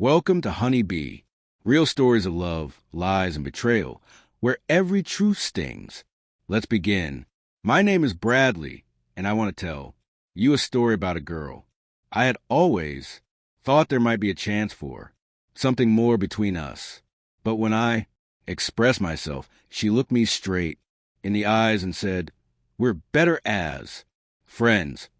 Welcome to Honey Bee, real stories of love, lies, and betrayal, where every truth stings. Let's begin. My name is Bradley, and I want to tell you a story about a girl I had always thought there might be a chance for, something more between us. But when I expressed myself, she looked me straight in the eyes and said, "We're better as friends,"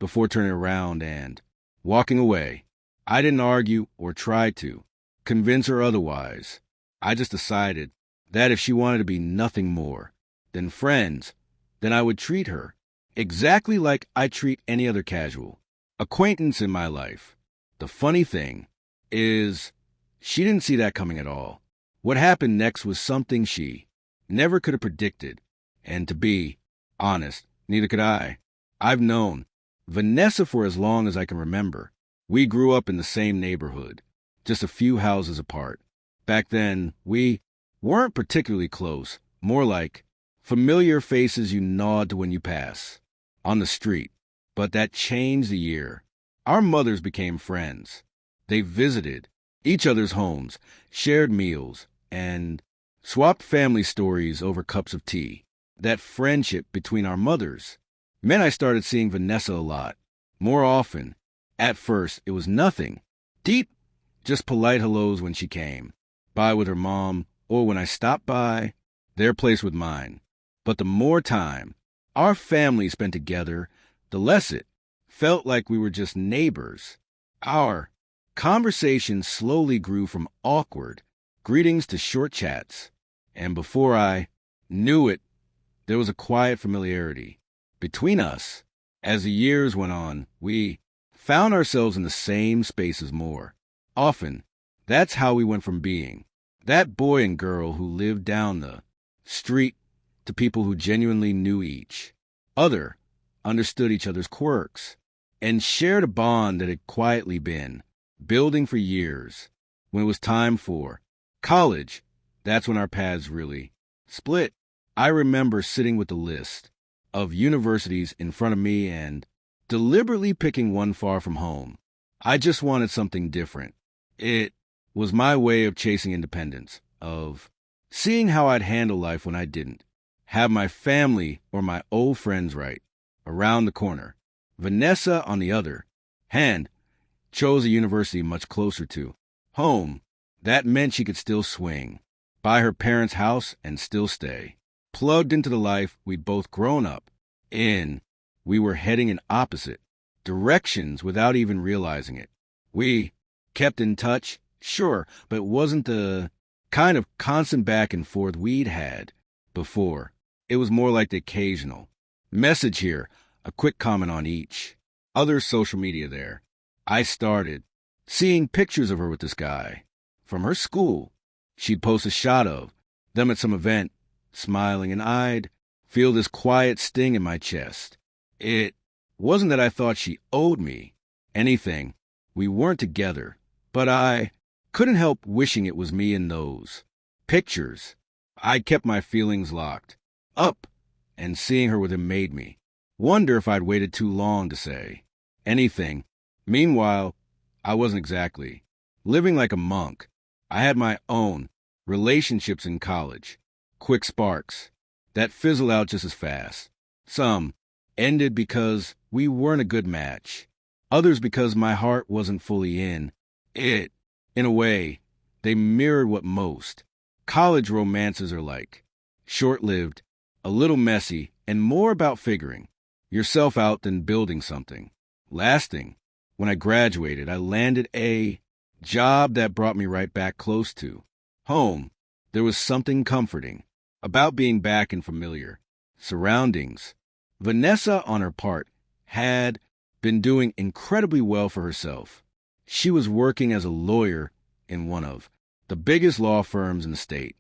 before turning around and walking away. I didn't argue or try to convince her otherwise. I just decided that if she wanted to be nothing more than friends, then I would treat her exactly like I treat any other casual acquaintance in my life. The funny thing is, she didn't see that coming at all. What happened next was something she never could have predicted. And to be honest, neither could I. I've known Vanessa for as long as I can remember. We grew up in the same neighborhood, just a few houses apart. Back then, we weren't particularly close, more like familiar faces you nod to when you pass on the street. But that changed a year. Our mothers became friends. They visited each other's homes, shared meals, and swapped family stories over cups of tea. That friendship between our mothers meant I started seeing Vanessa a lot, more often. At first, it was nothing deep, just polite hellos when she came by with her mom, or when I stopped by their place with mine. But the more time our family spent together, the less it felt like we were just neighbors. Our conversation slowly grew from awkward greetings to short chats, and before I knew it, there was a quiet familiarity between us. As the years went on, we found ourselves in the same spaces more often. That's how we went from being that boy and girl who lived down the street to people who genuinely knew each other, understood each other's quirks, and shared a bond that had quietly been building for years. When it was time for college, that's when our paths really split. I remember sitting with the list of universities in front of me and deliberately picking one far from home. I just wanted something different. It was my way of chasing independence, of seeing how I'd handle life when I didn't have my family or my old friends right around the corner. Vanessa, on the other hand, chose a university much closer to home. That meant she could still swing by her parents' house and still stay plugged into the life we'd both grown up in. We were heading in opposite directions without even realizing it. We kept in touch, sure, but it wasn't the kind of constant back and forth we'd had before. It was more like the occasional message here, a quick comment on each other's social media there. I started seeing pictures of her with this guy from her school. She'd post a shot of them at some event, smiling, and I'd feel this quiet sting in my chest. It wasn't that I thought she owed me anything. We weren't together, but I couldn't help wishing it was me in those pictures. I kept my feelings locked up, and seeing her with him made me wonder if I'd waited too long to say anything. Meanwhile, I wasn't exactly living like a monk. I had my own relationships in college, quick sparks that fizzled out just as fast. Some ended because we weren't a good match. Others because my heart wasn't fully in it. In a way, they mirrored what most college romances are like. Short-lived, a little messy, and more about figuring yourself out than building something lasting. When I graduated, I landed a job that brought me right back close to home. There was something comforting about being back in familiar surroundings. Vanessa, on her part, had been doing incredibly well for herself. She was working as a lawyer in one of the biggest law firms in the state.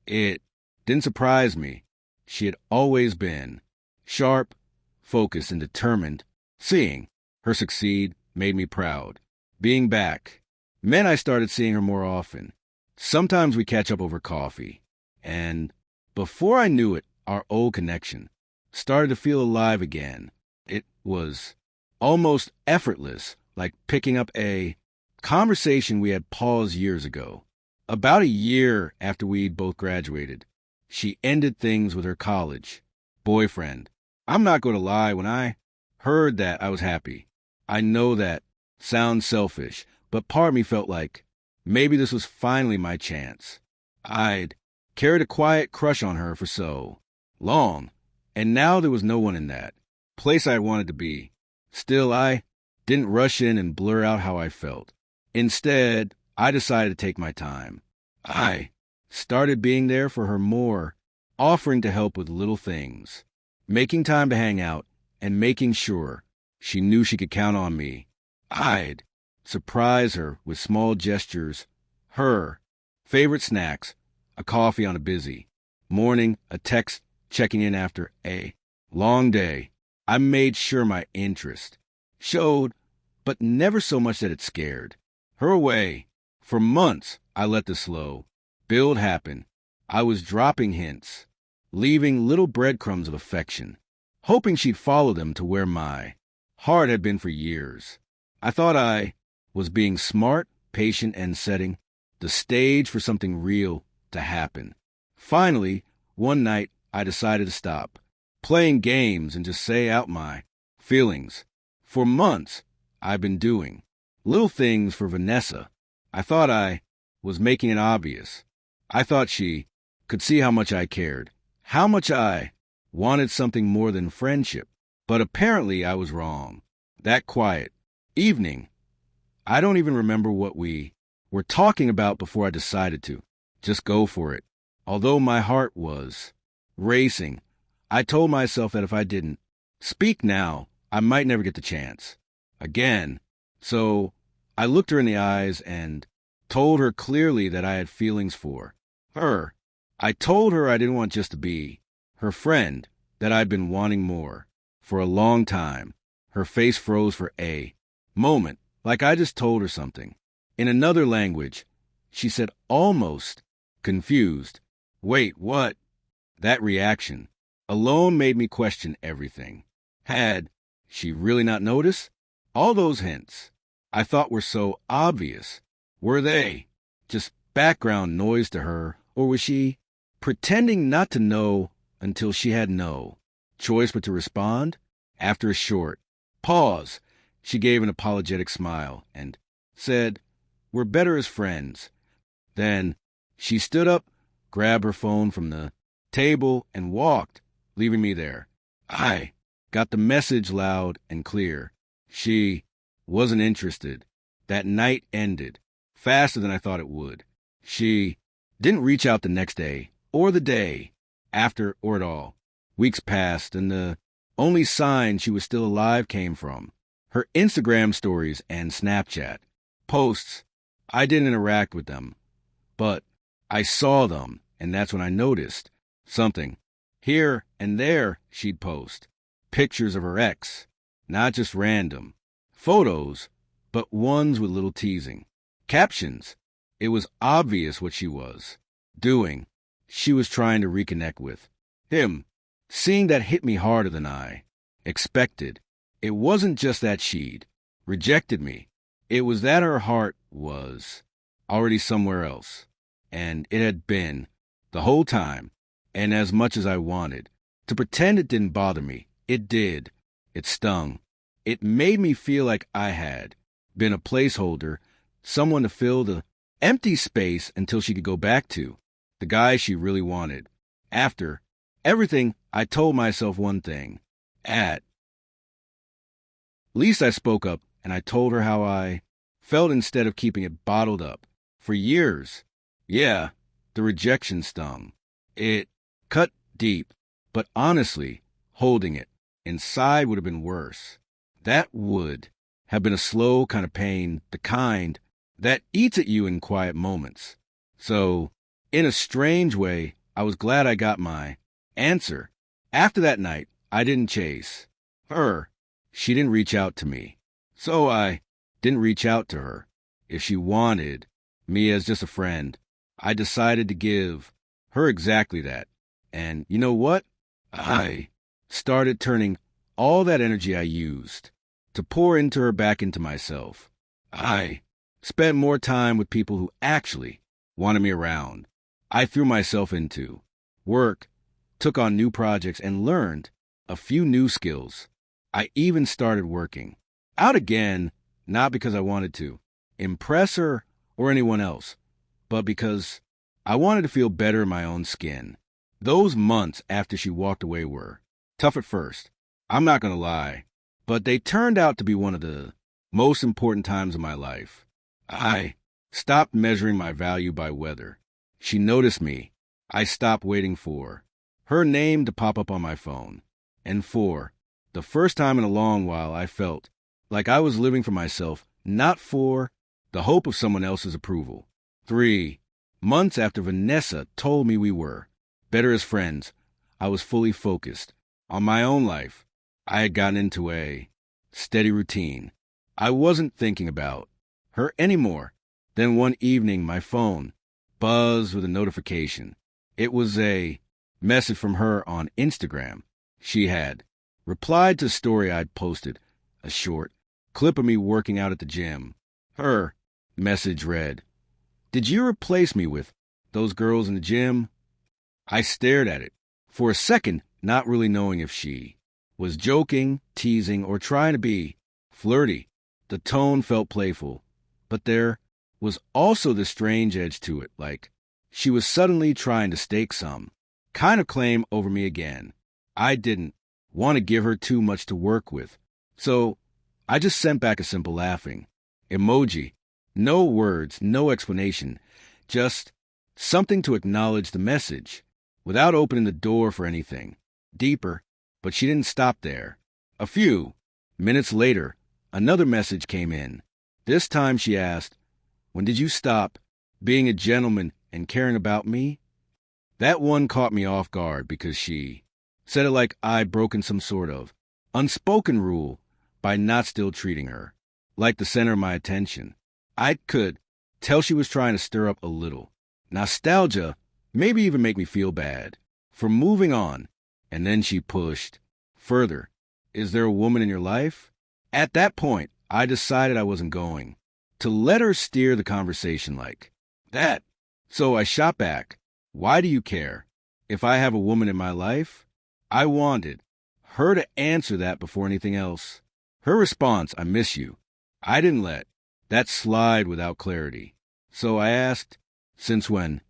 It didn't surprise me. She had always been sharp, focused, and determined. Seeing her succeed made me proud. Being back meant I started seeing her more often. Sometimes we catch up over coffee, and before I knew it, our old connection started to feel alive again. It was almost effortless, like picking up a conversation we had paused years ago. About a year after we'd both graduated, she ended things with her college boyfriend. I'm not going to lie, when I heard that, I was happy. I know that sounds selfish, but part of me felt like maybe this was finally my chance. I'd carried a quiet crush on her for so long, and now there was no one in that place I wanted to be. Still, I didn't rush in and blur out how I felt. Instead, I decided to take my time. I started being there for her more, offering to help with little things, making time to hang out, and making sure she knew she could count on me. I'd surprise her with small gestures, her favorite snacks, a coffee on a busy morning, a text checking in after a long day. I made sure my interest showed, but never so much that it scared her away. For months, I let the slow build happen. I was dropping hints, leaving little breadcrumbs of affection, hoping she'd follow them to where my heart had been for years. I thought I was being smart, patient, and setting the stage for something real to happen. Finally, one night, I decided to stop playing games and just say out my feelings. For months, I've been doing little things for Vanessa. I thought I was making it obvious. I thought she could see how much I cared, how much I wanted something more than friendship. But apparently I was wrong. That quiet evening, I don't even remember what we were talking about before I decided to just go for it. Although my heart was racing, I told myself that if I didn't speak now, I might never get the chance again. So I looked her in the eyes and told her clearly that I had feelings for her. I told her I didn't want just to be her friend, that I'd been wanting more for a long time. Her face froze for a moment, like I just told her something in another language. She said, almost confused, "Wait, what?" That reaction alone made me question everything. Had she really not noticed? All those hints I thought were so obvious. Were they just background noise to her, or was she pretending not to know until she had no choice but to respond? After a short pause, she gave an apologetic smile and said, "We're better as friends." Then she stood up, grabbed her phone from the table, and walked, leaving me there. I got the message loud and clear. She wasn't interested. That night ended faster than I thought it would. She didn't reach out the next day, or the day after, or at all. Weeks passed, and the only sign she was still alive came from her Instagram stories and Snapchat posts. I didn't interact with them, but I saw them, and that's when I noticed something. Here and there, she'd post pictures of her ex, not just random photos, but ones with little teasing captions. It was obvious what she was doing. She was trying to reconnect with him. Seeing that hit me harder than I expected. It wasn't just that she'd rejected me. It was that her heart was already somewhere else. And it had been the whole time. And as much as I wanted to pretend it didn't bother me, it did. It stung. It made me feel like I had been a placeholder, someone to fill the empty space until she could go back to the guy she really wanted. After everything, I told myself one thing. At least I spoke up, and I told her how I felt instead of keeping it bottled up. For years, yeah, the rejection stung. It cut deep, but honestly, holding it inside would have been worse. That would have been a slow kind of pain, the kind that eats at you in quiet moments. So, in a strange way, I was glad I got my answer. After that night, I didn't chase her. She didn't reach out to me. So I didn't reach out to her. If she wanted me as just a friend, I decided to give her exactly that. And you know what? I started turning all that energy I used to pour into her back into myself. I spent more time with people who actually wanted me around. I threw myself into work, took on new projects, and learned a few new skills. I even started working out again, not because I wanted to impress her or anyone else, but because I wanted to feel better in my own skin. Those months after she walked away were tough at first. I'm not going to lie, but they turned out to be one of the most important times of my life. I stopped measuring my value by whether she noticed me. I stopped waiting for her name to pop up on my phone. And for the first time in a long while, I felt like I was living for myself, not for the hope of someone else's approval. 3 months after Vanessa told me we were better as friends, I was fully focused on my own life. I had gotten into a steady routine. I wasn't thinking about her anymore. Then one evening, my phone buzzed with a notification. It was a message from her on Instagram. She had replied to a story I'd posted, a short clip of me working out at the gym. Her message read, "Did you replace me with those girls in the gym?" I stared at it for a second, not really knowing if she was joking, teasing, or trying to be flirty. The tone felt playful, but there was also this strange edge to it, like she was suddenly trying to stake some kind of claim over me again. I didn't want to give her too much to work with, so I just sent back a simple laughing emoji. No words, no explanation, just something to acknowledge the message without opening the door for anything deeper. But she didn't stop there. A few minutes later, another message came in. This time she asked, "When did you stop being a gentleman and caring about me?" That one caught me off guard because she said it like I'd broken some sort of unspoken rule by not still treating her like the center of my attention. I could tell she was trying to stir up a little nostalgia, maybe even make me feel bad for moving on. And then she pushed further. "Is there a woman in your life?" At that point, I decided I wasn't going to let her steer the conversation like that. So I shot back, "Why do you care if I have a woman in my life?" I wanted her to answer that before anything else. Her response, "I miss you." I didn't let that slide without clarity. So I asked, "Since when?"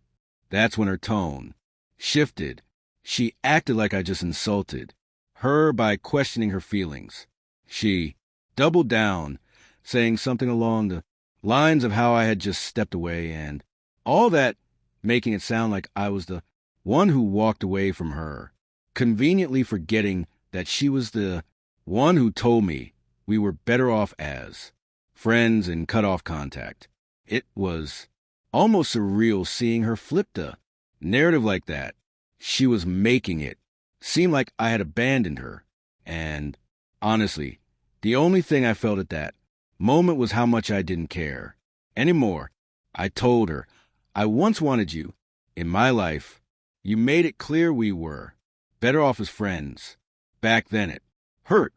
That's when her tone shifted. She acted like I just insulted her by questioning her feelings. She doubled down, saying something along the lines of how I had just stepped away, and all that making it sound like I was the one who walked away from her, conveniently forgetting that she was the one who told me we were better off as friends and cut off contact. It was almost surreal seeing her flip the narrative like that. She was making it seem like I had abandoned her. And honestly, the only thing I felt at that moment was how much I didn't care anymore. I told her, "I once wanted you in my life. You made it clear we were better off as friends. Back then it hurt,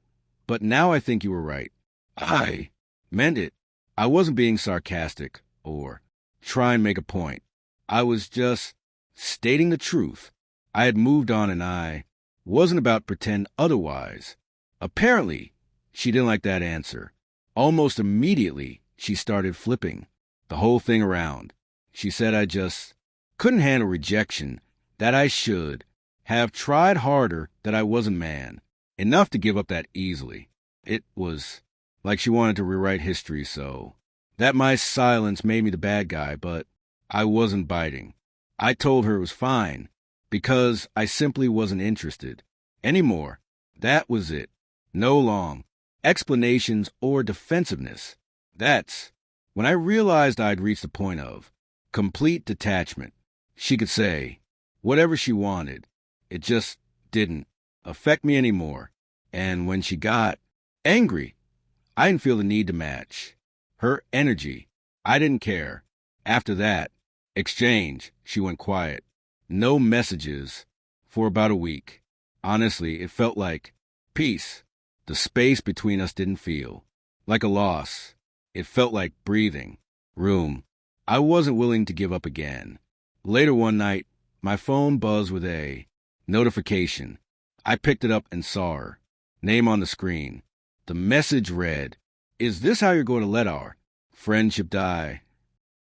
but now I think you were right." I meant it. I wasn't being sarcastic or trying to make a point. I was just stating the truth. I had moved on and I wasn't about to pretend otherwise. Apparently, she didn't like that answer. Almost immediately, she started flipping the whole thing around. She said I just couldn't handle rejection, that I should have tried harder, that I wasn't man enough to give up that easily. It was like she wanted to rewrite history so that my silence made me the bad guy, but I wasn't biting. I told her it was fine, because I simply wasn't interested anymore. That was it. No long explanations or defensiveness. That's when I realized I'd reached the point of complete detachment. She could say whatever she wanted. It just didn't affect me anymore. And when she got angry, I didn't feel the need to match her energy. I didn't care. After that exchange, she went quiet. No messages for about a week. Honestly, it felt like peace. The space between us didn't feel like a loss. It felt like breathing. room. I wasn't willing to give up again. Later one night, my phone buzzed with a notification. I picked it up and saw her name on the screen. The message read, "Is this how you're going to let our friendship die?"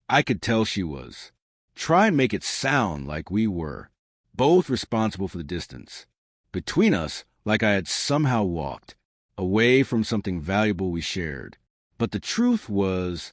I could tell she was. Try and make it sound like we were both responsible for the distance between us, like I had somehow walked away from something valuable we shared. But the truth was,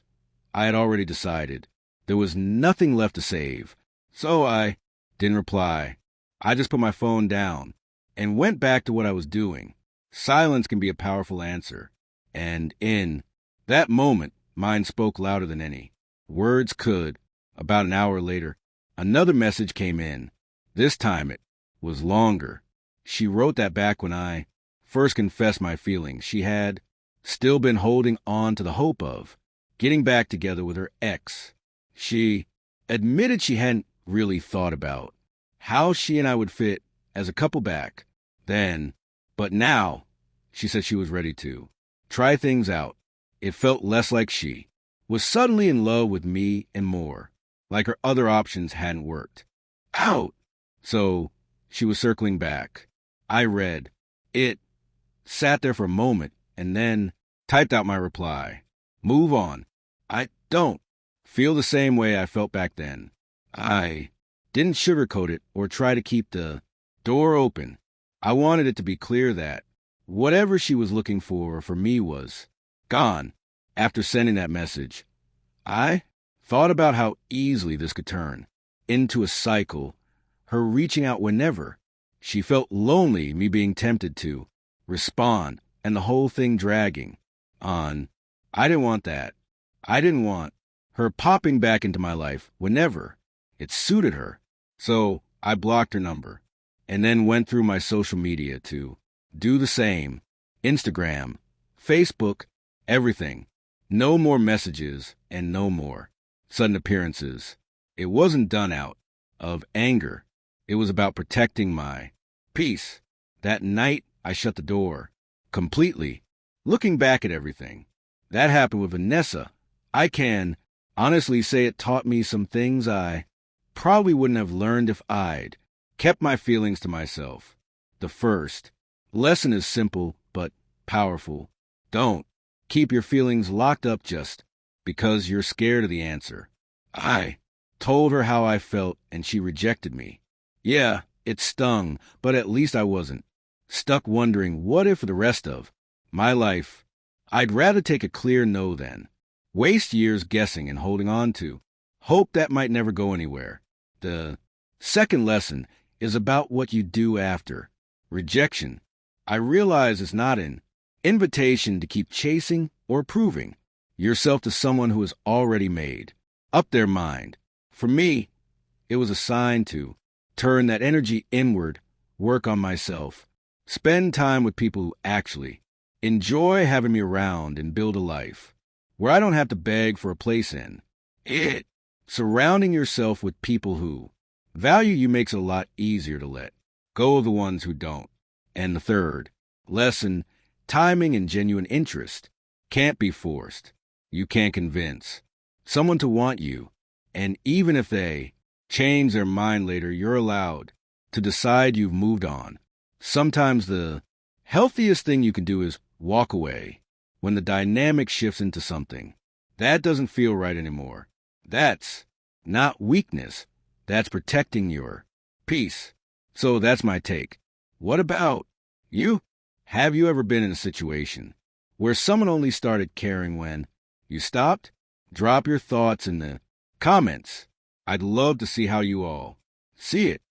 I had already decided there was nothing left to save. So I didn't reply. I just put my phone down and went back to what I was doing. Silence can be a powerful answer. And in that moment, mine spoke louder than any words could. About an hour later, another message came in. This time it was longer. She wrote that back when I first confessed my feelings. She had still been holding on to the hope of getting back together with her ex. She admitted she hadn't really thought about how she and I would fit as a couple back then, but now she said she was ready to try things out. It felt less like she was suddenly in love with me and more like her other options hadn't worked out. So she was circling back. I read it, sat there for a moment, and then typed out my reply. Move on. I don't feel the same way I felt back then. I didn't sugarcoat it or try to keep the door open. I wanted it to be clear that whatever she was looking for me was gone. After sending that message, I thought about how easily this could turn into a cycle, her reaching out whenever she felt lonely, me being tempted to respond, and the whole thing dragging on. I didn't want that. I didn't want her popping back into my life whenever it suited her. So I blocked her number and then went through my social media to do the same. Instagram, Facebook, everything. No more messages and no more sudden appearances. It wasn't done out of anger. It was about protecting my peace. That night, I shut the door completely. Looking back at everything that happened with Vanessa, I can honestly say it taught me some things I probably wouldn't have learned if I'd kept my feelings to myself. The first lesson is simple but powerful. Don't keep your feelings locked up just because you're scared of the answer. I told her how I felt and she rejected me. Yeah, it stung, but at least I wasn't stuck wondering what if for the rest of my life. I'd rather take a clear no than waste years guessing and holding on to hope that might never go anywhere. The second lesson is about what you do after rejection. I realize it's not an invitation to keep chasing or proving yourself to someone who has already made up their mind. For me, it was a sign to turn that energy inward, work on myself, spend time with people who actually enjoy having me around, and build a life where I don't have to beg for a place in it. Surrounding yourself with people who value you makes it a lot easier to let go of the ones who don't. And the third lesson, timing and genuine interest can't be forced. You can't convince someone to want you. And even if they change their mind later, you're allowed to decide you've moved on. Sometimes the healthiest thing you can do is walk away when the dynamic shifts into something that doesn't feel right anymore. That's not weakness. That's protecting your peace. So that's my take. What about you? Have you ever been in a situation where someone only started caring when you stopped? Drop your thoughts in the comments. I'd love to see how you all see it.